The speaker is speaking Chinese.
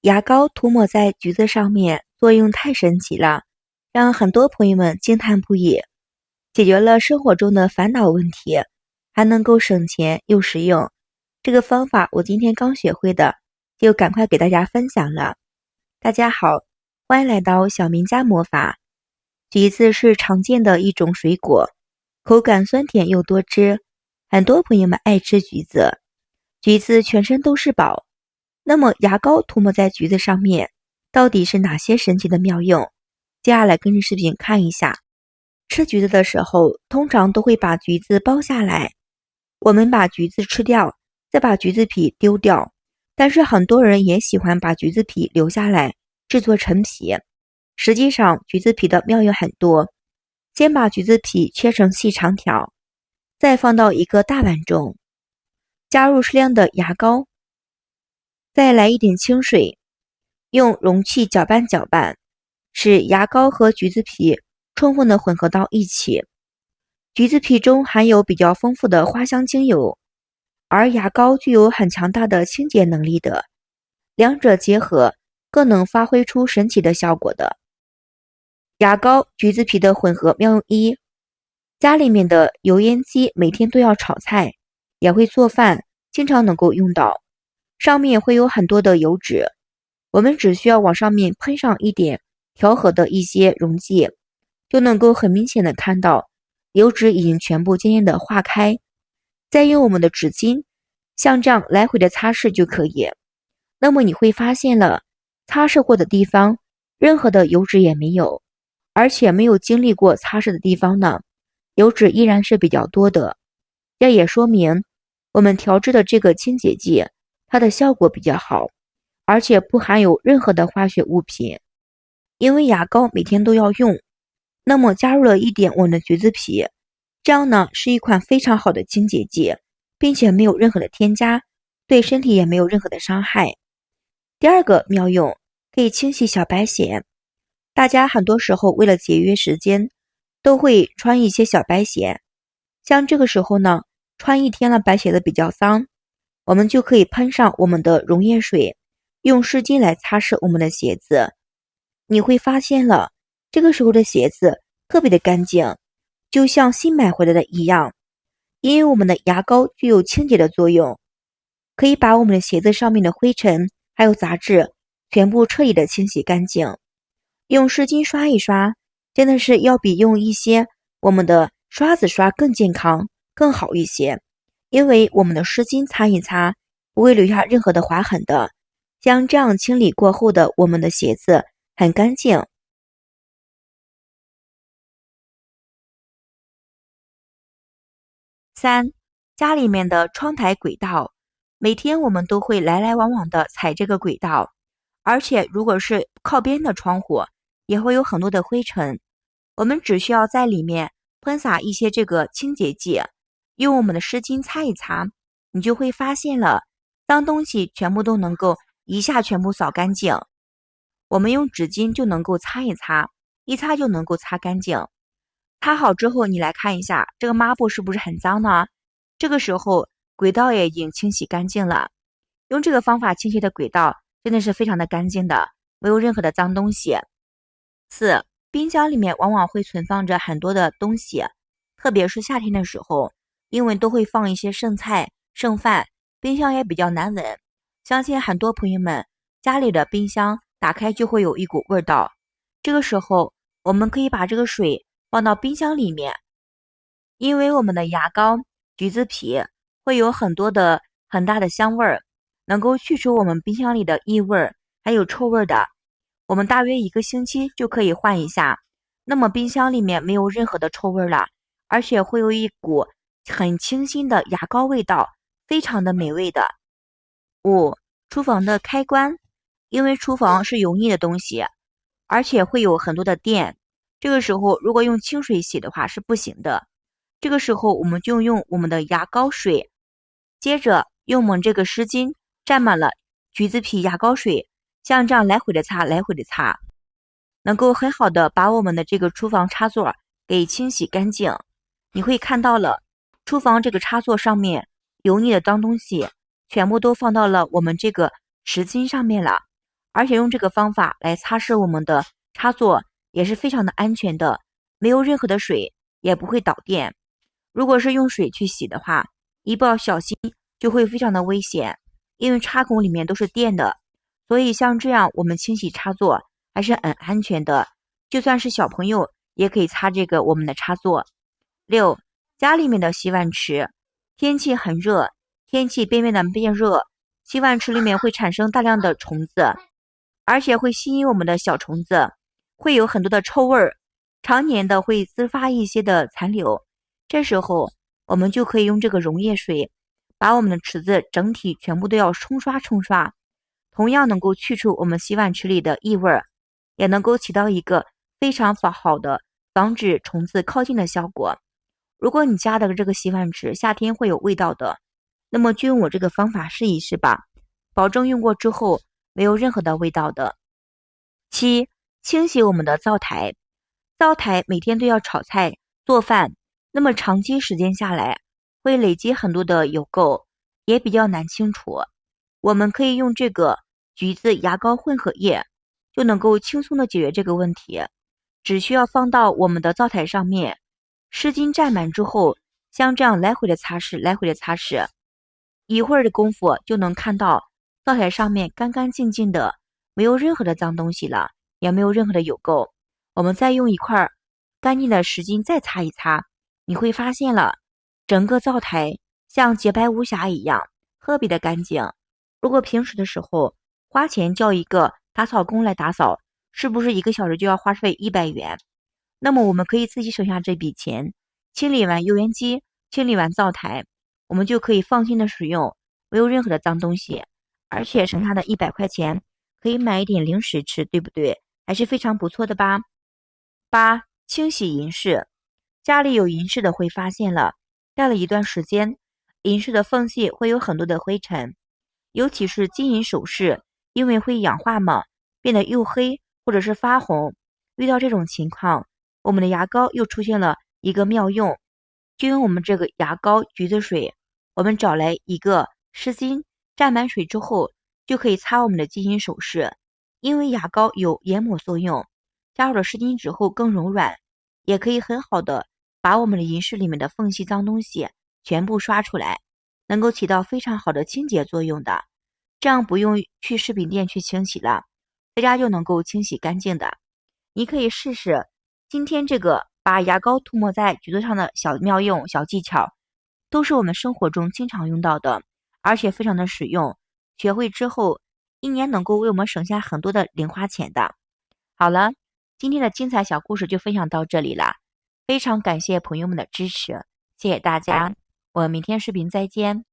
牙膏涂抹在橘子上面，作用太神奇了，让很多朋友们惊叹不已，解决了生活中的烦恼问题，还能够省钱又实用。这个方法我今天刚学会的，就赶快给大家分享了。大家好，欢迎来到小明家魔法。橘子是常见的一种水果，口感酸甜又多汁，很多朋友们爱吃橘子。橘子全身都是宝，那么牙膏涂抹在橘子上面，到底是哪些神奇的妙用？接下来跟着视频看一下。吃橘子的时候，通常都会把橘子剥下来，我们把橘子吃掉，再把橘子皮丢掉。但是很多人也喜欢把橘子皮留下来，制作陈皮。实际上，橘子皮的妙用很多。先把橘子皮切成细长条，再放到一个大碗中，加入适量的牙膏，再来一点清水，用容器搅拌搅拌，使牙膏和橘子皮充分的混合到一起。橘子皮中含有比较丰富的花香精油，而牙膏具有很强大的清洁能力的，两者结合更能发挥出神奇的效果的。牙膏、橘子皮的混合妙用一：家里面的油烟机每天都要炒菜，也会做饭，经常能够用到，上面会有很多的油脂，我们只需要往上面喷上一点调和的一些溶剂，就能够很明显的看到油脂已经全部渐渐的化开。再用我们的纸巾像这样来回的擦拭就可以。那么你会发现了，擦拭过的地方任何的油脂也没有，而且没有经历过擦拭的地方呢，油脂依然是比较多的。这也说明我们调制的这个清洁剂，它的效果比较好，而且不含有任何的化学物品。因为牙膏每天都要用，那么加入了一点我们的橘子皮，这样呢是一款非常好的清洁剂，并且没有任何的添加，对身体也没有任何的伤害。第二个妙用，可以清洗小白鞋。大家很多时候为了节约时间，都会穿一些小白鞋，像这个时候呢，穿一天了白鞋子比较脏，我们就可以喷上我们的溶液水，用湿巾来擦拭我们的鞋子。你会发现了，这个时候的鞋子特别的干净，就像新买回来的一样。因为我们的牙膏具有清洁的作用，可以把我们的鞋子上面的灰尘还有杂质全部彻底的清洗干净。用湿巾刷一刷，真的是要比用一些我们的刷子刷更健康更好一些。因为我们的湿巾擦一擦不会留下任何的划痕的，像这样清理过后的我们的鞋子很干净。三，家里面的窗台轨道，每天我们都会来来往往的踩这个轨道，而且如果是靠边的窗户，也会有很多的灰尘。我们只需要在里面喷洒一些这个清洁剂，用我们的湿巾擦一擦，你就会发现了，脏东西全部都能够一下全部扫干净。我们用纸巾就能够擦一擦，一擦就能够擦干净。擦好之后，你来看一下这个抹布是不是很脏呢？这个时候轨道也已经清洗干净了。用这个方法清洗的轨道真的是非常的干净的，没有任何的脏东西。四，冰箱里面往往会存放着很多的东西，特别是夏天的时候，因为都会放一些剩菜剩饭，冰箱也比较难闻。相信很多朋友们家里的冰箱打开就会有一股味道，这个时候我们可以把这个水放到冰箱里面，因为我们的牙膏、橘子皮会有很大的香味儿，能够去除我们冰箱里的异味还有臭味的。我们大约1个星期就可以换一下，那么冰箱里面没有任何的臭味了，而且会有一股很清新的牙膏味道，非常的美味的。五，厨房的开关，因为厨房是油腻的东西，而且会有很多的电，这个时候如果用清水洗的话是不行的，这个时候我们就用我们的牙膏水，接着用我们这个湿巾沾满了橘子皮牙膏水，像这样来回的擦来回的擦，能够很好的把我们的这个厨房插座给清洗干净。你会看到了厨房这个插座上面油腻的脏东西全部都放到了我们这个湿巾上面了，而且用这个方法来擦拭我们的插座也是非常的安全的，没有任何的水，也不会导电。如果是用水去洗的话，一不小心就会非常的危险，因为插孔里面都是电的，所以像这样我们清洗插座还是很安全的，就算是小朋友也可以擦这个我们的插座。6. 家里面的洗碗池，天气很热，天气变热，洗碗池里面会产生大量的虫子，而且会吸引我们的小虫子，会有很多的臭味儿，常年的会滋发一些的残留。这时候我们就可以用这个溶液水把我们的池子整体全部都要冲刷，同样能够去除我们洗碗池里的异味，也能够起到一个非常好的防止虫子靠近的效果。如果你家的这个洗碗池夏天会有味道的，那么就用我这个方法试一试吧，保证用过之后没有任何的味道的。7. 清洗我们的灶台。灶台每天都要炒菜做饭，那么长期时间下来会累积很多的油垢，也比较难清除。我们可以用这个橘子牙膏混合液，就能够轻松的解决这个问题。只需要放到我们的灶台上面，湿巾沾满之后，像这样来回的擦拭，一会儿的功夫就能看到灶台上面干干净净的，没有任何的脏东西了，也没有任何的油垢。我们再用一块干净的湿巾再擦一擦，你会发现了整个灶台像洁白无瑕一样，特别的干净。如果平时的时候花钱叫一个打扫工来打扫，是不是1个小时就要花费100元？那么我们可以自己省下这笔钱，清理完油烟机，清理完灶台，我们就可以放心的使用，没有任何的脏东西，而且省下的100块钱可以买一点零食吃，对不对？还是非常不错的吧。8. 清洗银饰。家里有银饰的会发现了，戴了一段时间，银饰的缝隙会有很多的灰尘，尤其是金银首饰，因为会氧化嘛，变得又黑或者是发红。遇到这种情况，我们的牙膏又出现了一个妙用，就用我们这个牙膏橘子水，我们找来一个湿巾，沾满水之后就可以擦我们的金银首饰。因为牙膏有研磨作用，加入了湿巾之后更柔软，也可以很好的把我们的银饰里面的缝隙脏东西全部刷出来，能够起到非常好的清洁作用的。这样不用去饰品店去清洗了，在家就能够清洗干净的。你可以试试今天这个把牙膏涂抹在橘子上的小妙用、小技巧，都是我们生活中经常用到的，而且非常的实用。学会之后，1年能够为我们省下很多的零花钱的。好了，今天的精彩小故事就分享到这里了，非常感谢朋友们的支持，谢谢大家，我们明天视频再见。